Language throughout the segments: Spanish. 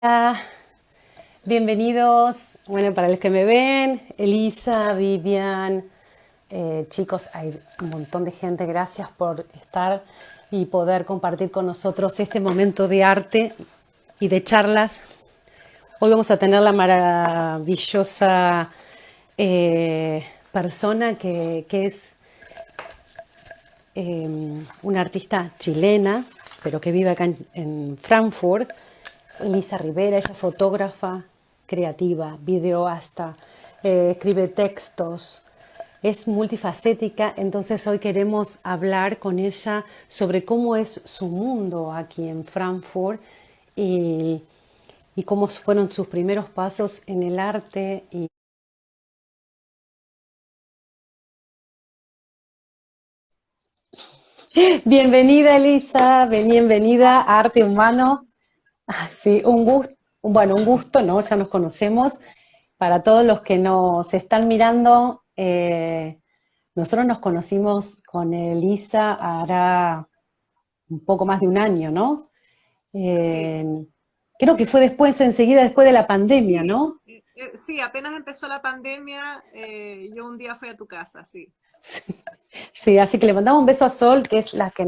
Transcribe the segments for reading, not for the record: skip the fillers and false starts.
Ah, bienvenidos, bueno, para los que me ven, Elisa, Vivian, chicos, hay un montón de gente, gracias por estar y poder compartir con nosotros este momento de arte y de charlas. Hoy vamos a tener la maravillosa persona que es una artista chilena, pero que vive acá en Frankfurt, Elisa Rivera. Ella es fotógrafa, creativa, videoasta, escribe textos, es multifacética. Entonces hoy queremos hablar con ella sobre cómo es su mundo aquí en Frankfurt y, y cómo fueron sus primeros pasos en el arte. Bienvenida, Elisa, bienvenida a Arte Humano. Sí, un gusto, bueno, un gusto, ¿no? Ya nos conocemos. Para todos los que nos están mirando, nosotros nos conocimos con Elisa hará un poco más de un año, ¿no? Sí, Eh, Creo que fue después, enseguida después de la pandemia, sí, ¿no? sí, apenas empezó la pandemia, yo un día fui a tu casa, sí. Sí, así que le mandamos un beso a Sol, que es las que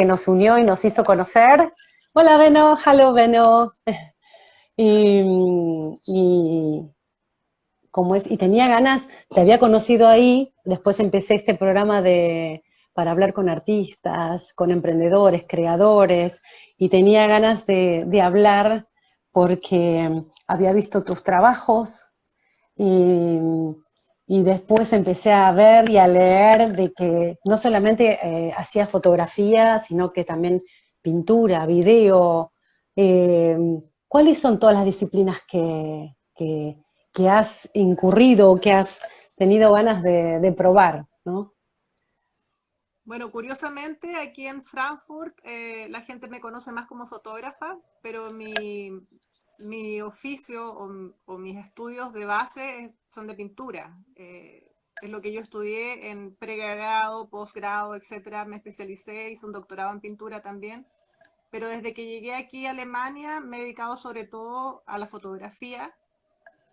nos unió y nos hizo conocer. Hola, Beno, hello, Beno. Y, y como es, y tenía ganas, te había conocido ahí, después empecé este programa para hablar con artistas, con emprendedores, creadores, y tenía ganas de hablar porque había visto tus trabajos y, y después empecé a ver y a leer de que no solamente hacías fotografía, sino que también pintura, video. eh, ¿Cuáles son todas las disciplinas que has incurrido o que has tenido ganas de probar, ¿no? Bueno, curiosamente, aquí en Frankfurt la gente me conoce más como fotógrafa, pero mi oficio o mis estudios de base son de pintura. Es lo que yo estudié en pregrado, posgrado, etcétera. Me especialicé, hice un doctorado en pintura también. Pero desde que llegué aquí a Alemania me he dedicado sobre todo a la fotografía.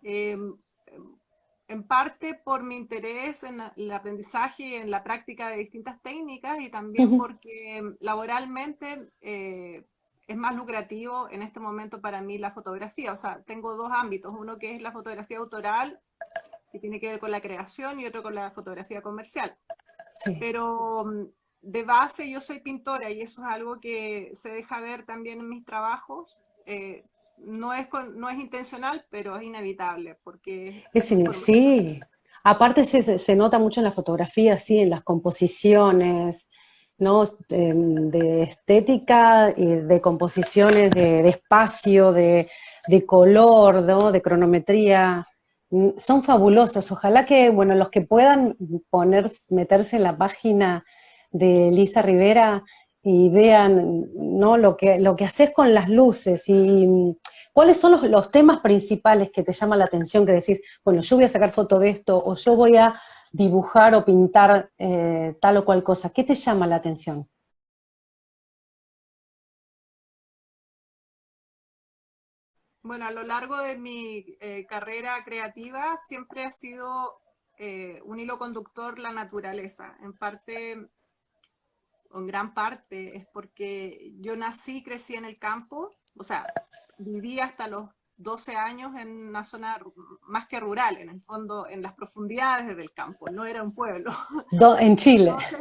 eh, en parte por mi interés en el aprendizaje y en la práctica de distintas técnicas y también porque laboralmente es más lucrativo en este momento para mí la fotografía. O sea, tengo dos ámbitos, uno que es la fotografía autoral, que tiene que ver con la creación, y otro con la fotografía comercial. Sí. Pero de base yo soy pintora y eso es algo que se deja ver también en mis trabajos. No es intencional, pero es inevitable, porque Es, por sí, aparte se nota mucho en la fotografía, sí, en las composiciones, ¿no? De estética y de composiciones, de espacio, de color, ¿no? De cronometría. Son fabulosos. Ojalá que, bueno, los que puedan meterse en la página de Lisa Rivera y vean, ¿no? Lo que haces con las luces y cuáles son los temas principales que te llaman la atención, que decís, bueno, yo voy a sacar foto de esto o yo voy a dibujar o pintar tal o cual cosa. ¿Qué te llama la atención? Bueno, a lo largo de mi carrera creativa siempre ha sido un hilo conductor la naturaleza. En parte, o en gran parte, es porque yo nací, crecí en el campo, o sea, viví hasta los 12 años en una zona más que rural, en el fondo, en las profundidades del campo, no era un pueblo. En Chile. Entonces,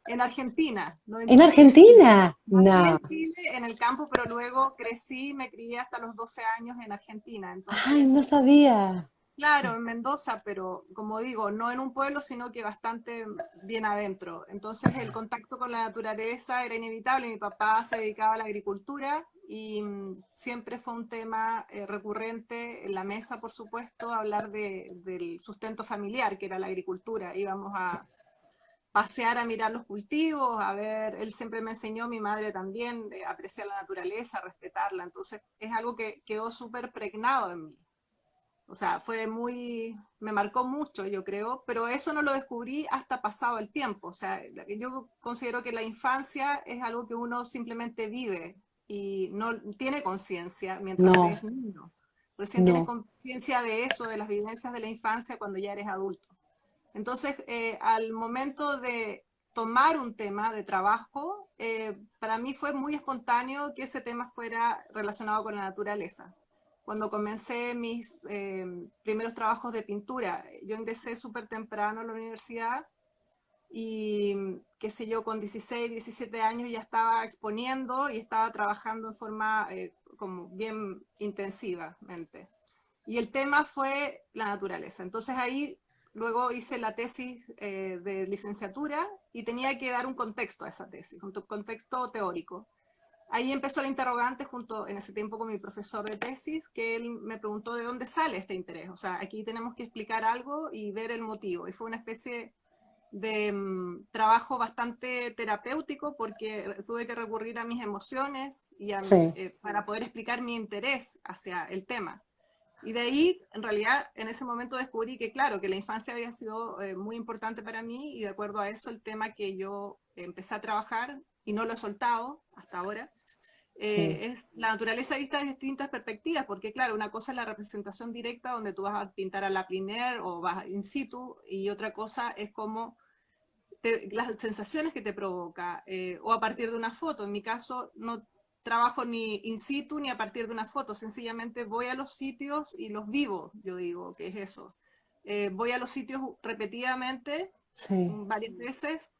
en Argentina, no en ¿En Chile. Argentina? Nací No. en Chile, en el campo, pero luego crecí, me crié hasta los 12 años en Argentina. Ay, no Entonces, sabía. claro, en Mendoza, pero como digo, no en un pueblo, sino que bastante bien adentro. Entonces el contacto con la naturaleza era inevitable. Mi papá se dedicaba a la agricultura y siempre fue un tema recurrente en la mesa, por supuesto, hablar del sustento familiar, que era la agricultura. Íbamos a pasear a mirar los cultivos, a ver, él siempre me enseñó, mi madre también, de apreciar la naturaleza, respetarla. Entonces es algo que quedó súper pregnado en mí. O sea, fue muy, me marcó mucho, yo creo, pero eso no lo descubrí hasta pasado el tiempo. O sea, yo considero que la infancia es algo que uno simplemente vive y no tiene conciencia mientras No, es niño. Recién tienes no, conciencia de eso, de las vivencias de la infancia cuando ya eres adulto. Entonces, al momento de tomar un tema de trabajo, para mí fue muy espontáneo que ese tema fuera relacionado con la naturaleza. Cuando comencé mis primeros trabajos de pintura, yo ingresé súper temprano a la universidad y, qué sé yo, con 16, 17 años ya estaba exponiendo y estaba trabajando en forma como bien intensivamente. Y el tema fue la naturaleza. Entonces ahí luego hice la tesis de licenciatura y tenía que dar un contexto a esa tesis, un contexto teórico. Ahí empezó la interrogante junto en ese tiempo con mi profesor de tesis, que él me preguntó de dónde sale este interés. O sea, aquí tenemos que explicar algo y ver el motivo. Y fue una especie de trabajo bastante terapéutico porque tuve que recurrir a mis emociones y sí, para poder explicar mi interés hacia el tema. Y de ahí, en realidad, en ese momento descubrí que, claro, que la infancia había sido muy importante para mí y de acuerdo a eso el tema que yo empecé a trabajar y no lo he soltado hasta ahora, sí, es la naturaleza vista desde distintas perspectivas, porque claro, una cosa es la representación directa donde tú vas a pintar a la plein air o vas in situ y otra cosa es como las sensaciones que te provoca, o a partir de una foto. En mi caso, no trabajo ni in situ ni a partir de una foto, sencillamente voy a los sitios y los vivo, yo digo que es eso. Voy a los sitios repetidamente, sí, varias veces.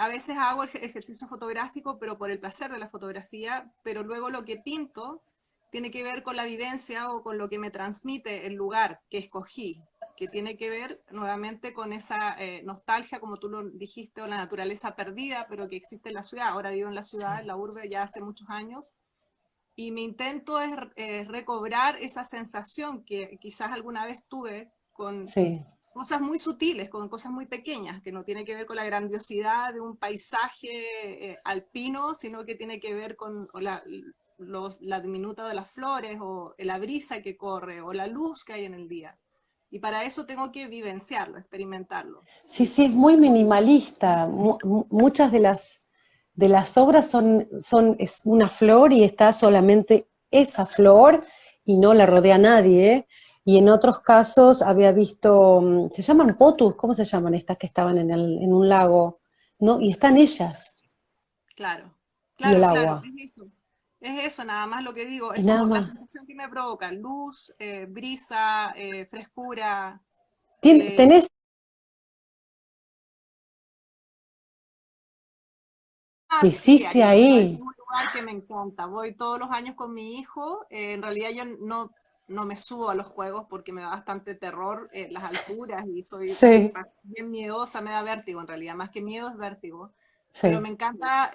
A veces hago el ejercicio fotográfico, pero por el placer de la fotografía, pero luego lo que pinto tiene que ver con la vivencia o con lo que me transmite el lugar que escogí, que tiene que ver nuevamente con esa nostalgia, como tú lo dijiste, o la naturaleza perdida, pero que existe en la ciudad. Ahora vivo en la ciudad, en sí, la urbe, ya hace muchos años, y mi intento es recobrar esa sensación que quizás alguna vez tuve con sí. cosas muy sutiles, con cosas muy pequeñas, que no tiene que ver con la grandiosidad de un paisaje alpino, sino que tiene que ver con la diminuta de las flores, o la brisa que corre, o la luz que hay en el día. Y para eso tengo que vivenciarlo, experimentarlo. Sí, sí, es muy minimalista. Muchas de las obras es una flor y está solamente esa flor y no la rodea nadie. Y en otros casos había visto, se llaman potus, ¿cómo se llaman estas que estaban en un lago? ¿No? Y están ellas Claro, y el claro, claro, agua. es eso. Es eso, nada más lo que digo. Y Es nada como la más. sensación que me provoca, luz, brisa, frescura. eh, ¿Tenés, Sí, hiciste ahí, bueno, ese es ahí? un lugar que me encanta. Voy todos los años con mi hijo. En realidad yo no me subo a los juegos porque me da bastante terror las alturas y soy Sí, bien miedosa, me da vértigo en realidad, más que miedo es vértigo. Pero sí. me encanta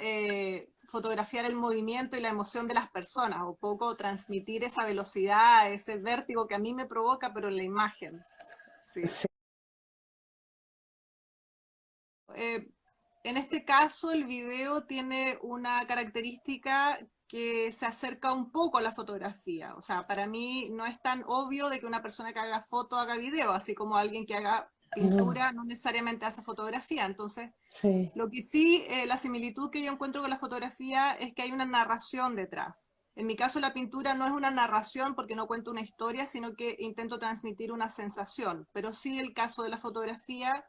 fotografiar el movimiento y la emoción de las personas, o poco transmitir esa velocidad, ese vértigo que a mí me provoca, pero en la imagen. Sí. Sí. Eh, en este caso, el video tiene una característica que se acerca un poco a la fotografía. O sea, para mí no es tan obvio de que una persona que haga foto haga video, así como alguien que haga No, pintura no necesariamente hace fotografía. Entonces, sí. lo que sí, la similitud que yo encuentro con la fotografía es que hay una narración detrás. En mi caso, la pintura no es una narración porque no cuento una historia, sino que intento transmitir una sensación. Pero sí, el caso de la fotografía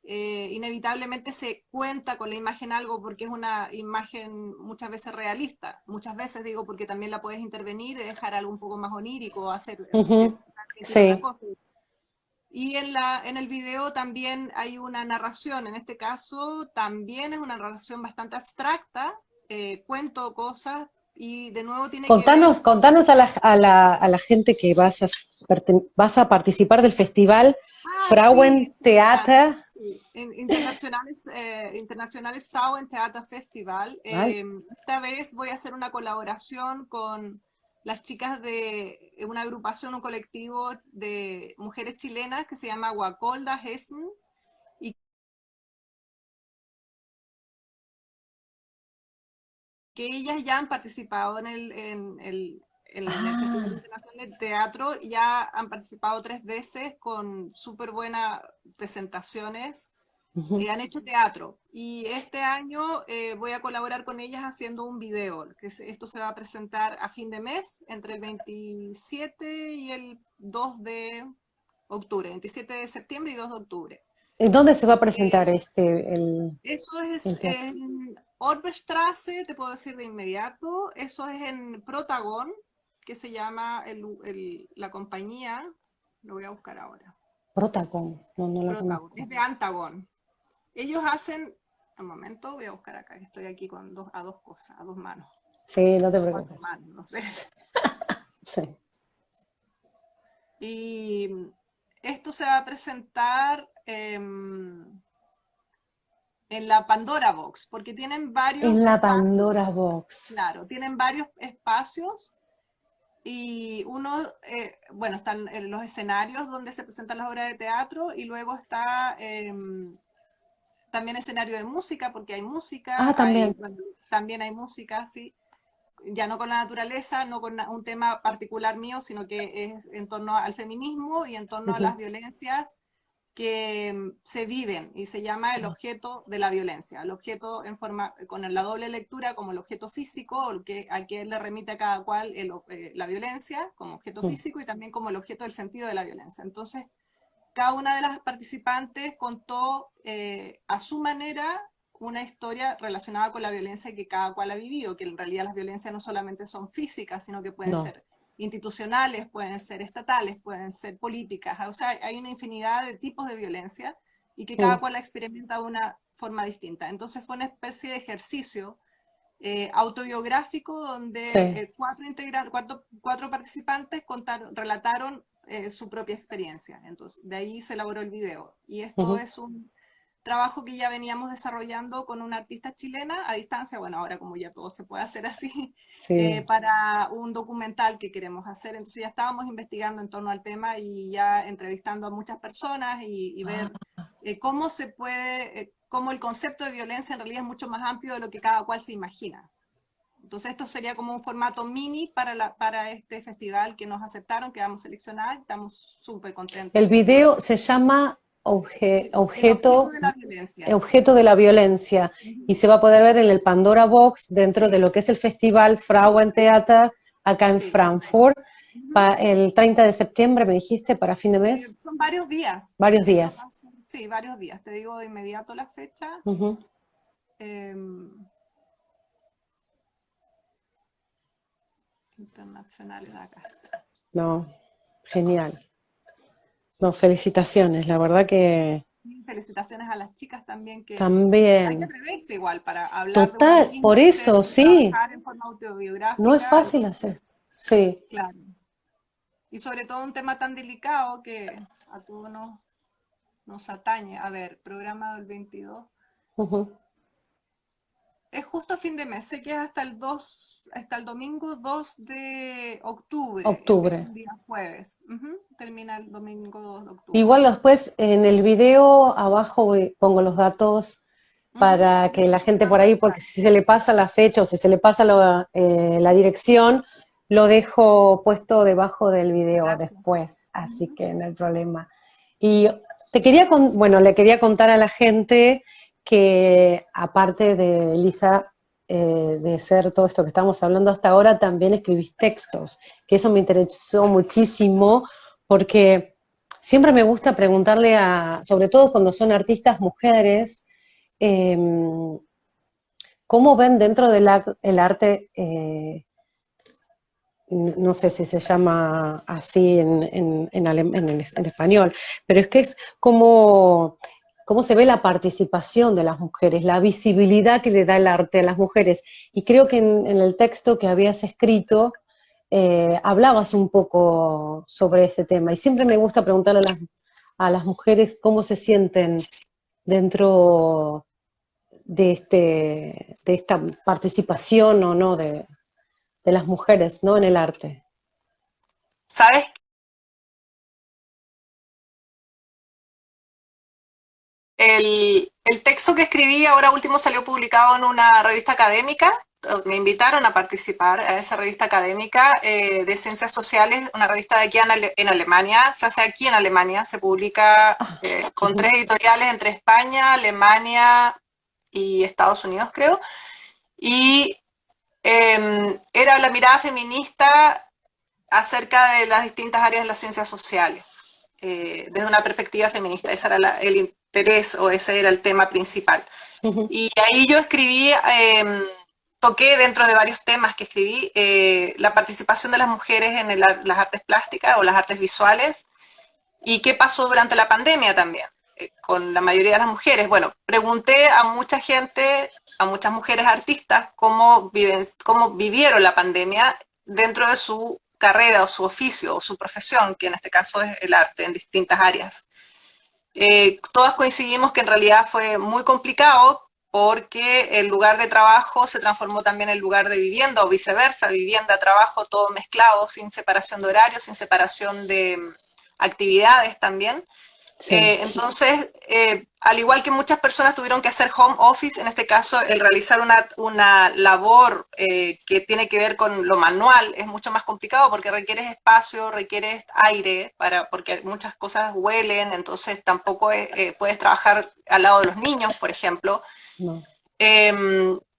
inevitablemente se cuenta con la imagen algo porque es una imagen muchas veces realista. Muchas veces digo porque también la puedes intervenir y dejar algo un poco más onírico, hacer Ujú. transmitir otra Sí. cosa. Y en el video también hay una narración, en este caso también es una narración bastante abstracta, cuento cosas y de nuevo tiene que ver. Contanos a la gente que vas a participar del festival Ah, sí, sí, ya. Frauentheater. Sí. Internacionales Frauentheater Festival. Ay, Esta vez voy a hacer una colaboración con las chicas de una agrupación, un colectivo de mujeres chilenas que se llama Guacolda Hessen, y que ellas ya han participado en el Festival ah, Internacional de Teatro, ya han participado 3 veces con súper buenas presentaciones. Ujú. Han hecho teatro y este año voy a colaborar con ellas haciendo un video, esto se va a presentar a fin de mes, entre el 27 y el 2 de octubre, 27 de septiembre y 2 de octubre. ¿En dónde se va a presentar Eh, eso es el teatro? en Orbestrasse, te puedo decir de inmediato, eso es en Protagon, que se llama la compañía, lo voy a buscar ahora, Protacom, no, no la Protagon, conozco. es de Antagon. Ellos hacen, un momento, voy a buscar acá, que estoy aquí con a dos cosas, a dos manos, Sí, no te cuatro preocupes. manos, no sé. Sí. Y esto se va a presentar en la Pandora Box, porque tienen varios En la Pandora espacios, Box. claro, tienen varios espacios y uno, bueno, están los escenarios donde se presentan las obras de teatro y luego está también escenario de música, porque hay Ah, música, también. bueno, también hay música, sí, ya no con la naturaleza, no con un tema particular mío, sino que es en torno al feminismo y en torno a Ujú. las violencias que se viven y se llama el objeto de la violencia, el objeto en forma, con la doble lectura como el objeto físico, a que le remite a cada cual la violencia como objeto Mm. físico y también como el objeto del sentido de la violencia. Entonces, cada una de las participantes contó a su manera una historia relacionada con la violencia que cada cual ha vivido, que en realidad las violencias no solamente son físicas, sino que pueden No. ser institucionales, pueden ser estatales, pueden ser políticas, o sea, hay una infinidad de tipos de violencia y que cada Mm. cual la experimenta de una forma distinta. Entonces fue una especie de ejercicio autobiográfico donde Sí. cuatro participantes relataron su propia experiencia. Entonces, de ahí se elaboró el video. Y esto Ujú. es un trabajo que ya veníamos desarrollando con una artista chilena a distancia, bueno, ahora como ya todo se puede hacer así, Sí. para un documental que queremos hacer. Entonces ya estábamos investigando en torno al tema y ya entrevistando a muchas personas y ver Ah, cómo se puede, cómo el concepto de violencia en realidad es mucho más amplio de lo que cada cual se imagina. Entonces esto sería como un formato mini para este festival que nos aceptaron, quedamos seleccionadas, estamos súper contentas el porque video se llama el objeto objeto, de la violencia. objeto de la violencia y se va a poder ver en el Pandora Box dentro de Sí, lo que es el festival sí, Frauentheater acá en sí. Frankfurt. Ujú. El 30 de septiembre, me dijiste, para fin de mes, Son varios días, varios eso días. va a ser, sí, varios días, te digo de inmediato la fecha. Ujú. eh, Internacionales de acá. No, genial. No, felicitaciones, la verdad que Y felicitaciones a las chicas también, hay que también. atreverse igual para hablar de uno Total, mismo por y eso, sí, trabajar en forma no es autobiográfica, fácil entonces, hacer. Sí. claro. Y sobre todo un tema tan delicado que a todos nos atañe. A ver, programa del 22. Ujú. Es justo a fin de mes, sé que es hasta el domingo 2 de octubre, empieza Octubre. el día jueves, ujú, termina el domingo 2 de octubre. Igual después en el video abajo pongo los datos Ujú, para que la los gente por datos ahí, porque exactos. si se le pasa la fecha o si se le pasa la dirección, lo dejo puesto debajo del video Gracias. después, así Ujú. que no hay problema. Y bueno, le quería contar a la gente que aparte de Elisa, de ser todo esto que estamos hablando hasta ahora, también escribís textos, que eso me interesó muchísimo porque siempre me gusta preguntarle sobre todo cuando son artistas mujeres, eh, cómo ven dentro del el arte, no sé si se llama así en español, pero es que es como cómo se ve la participación de las mujeres, la visibilidad que le da el arte a las mujeres. Y creo que en el texto que habías escrito hablabas un poco sobre este tema. Y siempre me gusta preguntarle a las mujeres cómo se sienten dentro de esta participación o no de las mujeres, ¿no? En el arte. ¿Sabes? El texto que escribí ahora último salió publicado en una revista académica me invitaron a participar a esa revista académica de ciencias sociales, una revista de aquí en Alemania, se hace aquí en Alemania, se publica Ah, con 3 editoriales entre España, Alemania y Estados Unidos, creo. Y era la mirada feminista acerca de las distintas áreas de las ciencias sociales, desde una perspectiva feminista. Ese era el interés o ese era el tema principal. ujú, Y ahí yo escribí, toqué dentro de varios temas que escribí, la participación de las mujeres en las artes plásticas o las artes visuales y qué pasó durante la pandemia también con la mayoría de las mujeres. Bueno, pregunté a mucha gente, a muchas mujeres artistas, cómo vivieron la pandemia dentro de su carrera o su oficio o su profesión, que en este caso es el arte en distintas áreas. Todas coincidimos que en realidad fue muy complicado porque el lugar de trabajo se transformó también en lugar de vivienda o viceversa, vivienda, trabajo, todo mezclado, sin separación de horarios, sin separación de actividades también. sí, Entonces, al igual que muchas personas tuvieron que hacer home office, en este caso el realizar una labor que tiene que ver con lo manual es mucho más complicado porque requieres espacio, requieres aire, porque muchas cosas huelen, entonces tampoco puedes trabajar al lado de los niños, por ejemplo. no.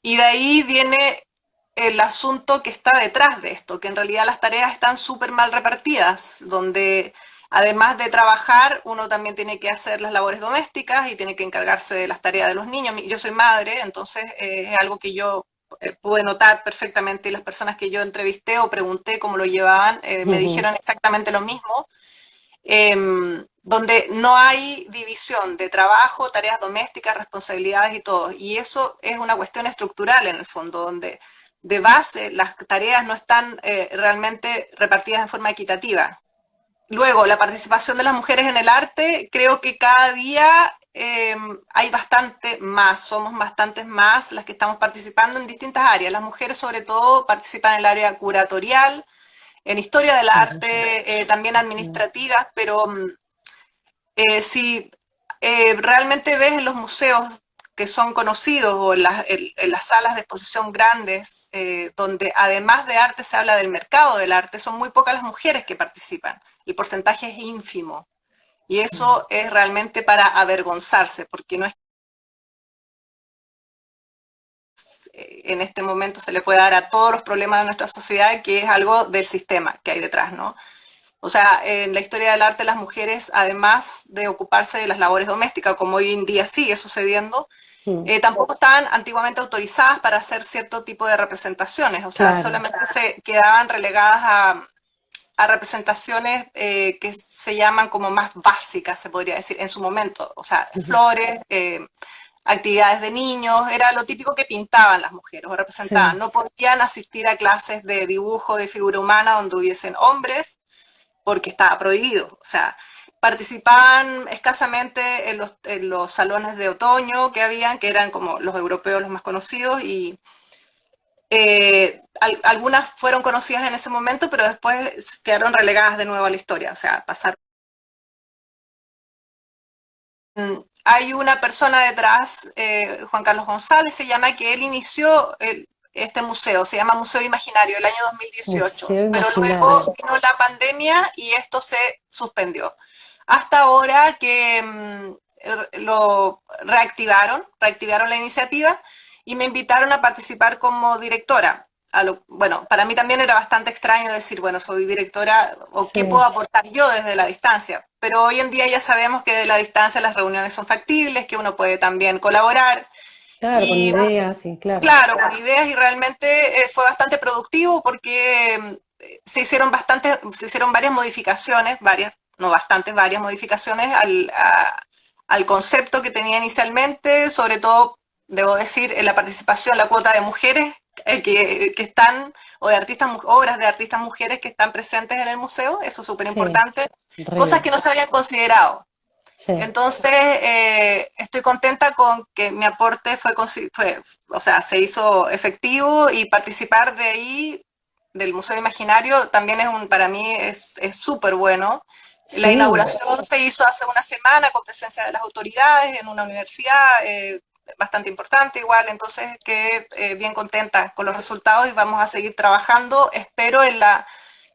Y de ahí viene el asunto que está detrás de esto, que en realidad las tareas están súper mal repartidas, donde además de trabajar, uno también tiene que hacer las labores domésticas y tiene que encargarse de las tareas de los niños. Yo soy madre, entonces es algo que yo pude notar perfectamente y las personas que yo entrevisté o pregunté cómo lo llevaban, me Ujú, dijeron exactamente lo mismo, donde no hay división de trabajo, tareas domésticas, responsabilidades y todo. Y eso es una cuestión estructural en el fondo, donde de base las tareas no están realmente repartidas de forma equitativa. Luego, la participación de las mujeres en el arte, creo que cada día hay bastante más, somos bastantes más las que estamos participando en distintas áreas. Las mujeres sobre todo participan en el área curatorial, en historia del claro, sí. arte, también Mm, administrativas, pero si realmente ves en los museos que son conocidos o en las salas de exposición grandes, donde además de arte se habla del mercado del arte, son muy pocas las mujeres que participan. El porcentaje es ínfimo. Y mm, eso es realmente para avergonzarse, porque no es en este momento se le puede dar a todos los problemas de nuestra sociedad, que es algo del sistema que hay detrás, ¿no? O sea, en la historia del arte las mujeres, además de ocuparse de las labores domésticas, como hoy en día sigue sucediendo, mm, tampoco estaban antiguamente autorizadas para hacer cierto tipo de representaciones. O sea, claro. solamente se quedaban relegadas a representaciones que se llaman como más básicas, se podría decir, en su momento. O sea, Ujú, flores, actividades de niños, era lo típico que pintaban las mujeres o representaban. sí. No podían asistir a clases de dibujo de figura humana donde hubiesen hombres porque estaba prohibido. O sea, participaban escasamente en los salones de otoño que habían, que eran como los europeos los más conocidos, y algunas fueron conocidas en ese momento, pero después quedaron relegadas de nuevo a la historia, o sea, pasaron. Hay una persona detrás, Juan Carlos González se llama, que él inició este museo, se llama Museo Imaginario, el año 2018, Museo pero luego imaginario. vino la pandemia y esto se suspendió. Hasta ahora que lo reactivaron la iniciativa y me invitaron a participar como directora. Bueno, para mí también era bastante extraño decir, bueno, soy directora o qué puedo Sí, aportar yo desde la distancia, pero hoy en día ya sabemos que de la distancia las reuniones son factibles, que uno puede también colaborar claro, con y ideas, sí, claro. claro, con ideas y realmente fue bastante productivo porque se hicieron varias modificaciones, varias, no bastantes, varias modificaciones al concepto que tenía inicialmente, sobre todo, debo decir, en la participación, la cuota de mujeres que están, o de artistas, obras de artistas mujeres que están presentes en el museo, eso es súper Sí, importante, cosas re, que no se habían considerado. sí. Entonces, estoy contenta con que mi aporte o sea, se hizo efectivo y participar de ahí, del Museo Imaginario, también para mí es súper bueno. La Sí, inauguración se hizo hace una semana con presencia de las autoridades en una universidad. bastante importante igual, entonces quedé bien contenta con los resultados y vamos a seguir trabajando, espero, en la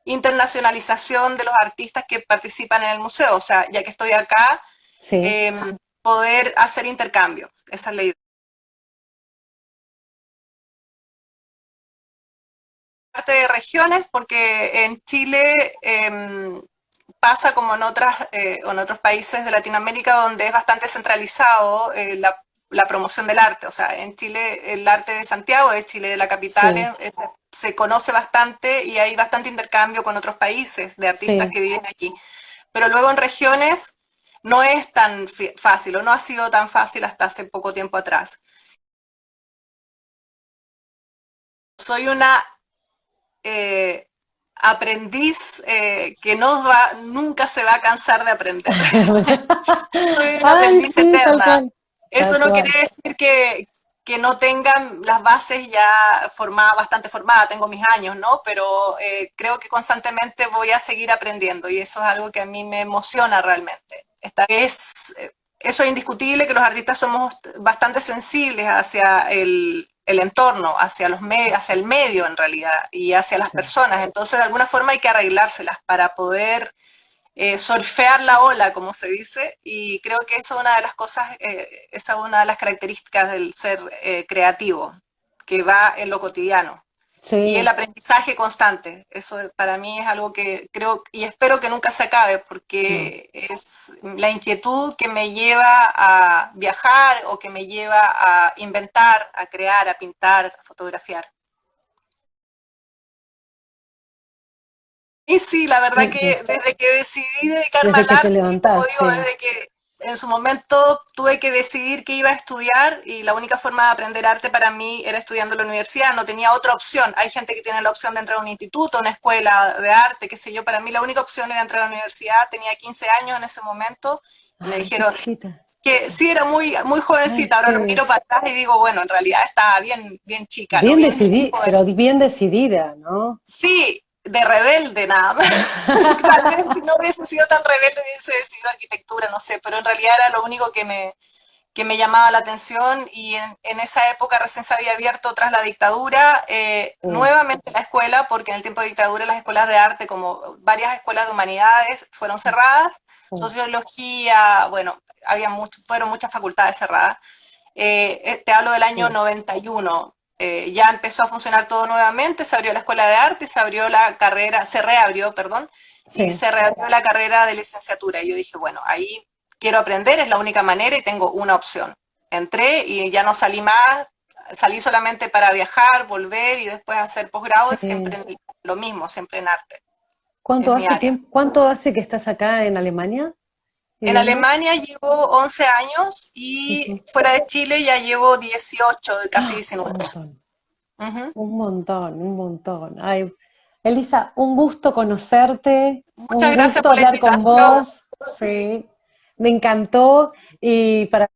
internacionalización de los artistas que participan en el museo, o sea, ya que estoy acá, Sí, poder hacer intercambio, esa es la idea. Parte de regiones, porque en Chile pasa como en otros países de Latinoamérica donde es bastante centralizado la promoción del arte. O sea, en Chile el arte de Santiago, de Chile, de la capital, sí, se conoce bastante y hay bastante intercambio con otros países de artistas sí. que viven aquí. Pero luego en regiones no es tan fácil o no ha sido tan fácil hasta hace poco tiempo atrás. Soy una eh, aprendiz que nunca se va a cansar de aprender. Soy una Ay, aprendiz sí, tal eterna. cual, Eso tal no quiere cual. decir que no tengan las bases ya formadas, bastante formadas, tengo mis años, ¿no? Pero creo que constantemente voy a seguir aprendiendo y eso es algo que a mí me emociona realmente. Eso es indiscutible que los artistas somos bastante sensibles hacia el entorno, hacia el medio en realidad y hacia las Sí, personas. Entonces, de alguna forma hay que arreglárselas para poder surfear la ola, como se dice, y creo que eso es una de las cosas, esa es una de las características del ser creativo, que va en lo cotidiano. Y el sí, aprendizaje constante, eso para mí es algo que creo y espero que nunca se acabe, no. porque es la inquietud que me lleva a viajar o que me lleva a inventar, a crear, a pintar, a fotografiar. Y sí, la verdad Sí, que desde que decidí dedicarme desde al que te arte, como levantás, digo, sí. desde que en su momento tuve que decidir qué iba a estudiar y la única forma de aprender arte para mí era estudiando en la universidad, no tenía otra opción. Hay gente que tiene la opción de entrar a un instituto, a una escuela de arte, qué sé yo, para mí la única opción era entrar a la universidad, tenía 15 años en ese momento y me Ay, qué dijeron chiquita. que sí era muy Ay, jovencita, ahora lo sí. miro para atrás y digo, bueno, en realidad estaba bien chica, no Bien bien decidida, joven. pero bien decidida, ¿no? Sí, de rebelde nada más. Tal vez si no hubiese sido tan rebelde hubiese decidido arquitectura, no sé, pero en realidad era lo único que me llamaba la atención y en esa época recién se había abierto tras la dictadura Sí, nuevamente la escuela, porque en el tiempo de dictadura las escuelas de arte, como varias escuelas de humanidades, fueron cerradas, sí, sociología, bueno, fueron muchas facultades cerradas. Te hablo del año sí, 91. Ya empezó a funcionar todo nuevamente, se abrió la escuela de arte, se abrió la carrera, se reabrió, perdón, y sí, se reabrió la carrera de licenciatura. Y yo dije, bueno, ahí quiero aprender, es la única manera y tengo una opción. Entré y ya no salí más, salí solamente para viajar, volver y después hacer posgrado y siempre sí. lo mismo, siempre en arte. Es ¿Cuánto mi hace área. tiempo, cuánto hace que estás acá en Alemania En viviendo? Alemania llevo 11 años y Ujú. fuera de Chile ya llevo 18, casi ¡Ah! 19. Un montón, Ujú. un montón, un montón. Ay, Elisa, un gusto conocerte, un Muchas gracias gusto por la hablar con invitación. vos. Sí. Sí, me encantó y para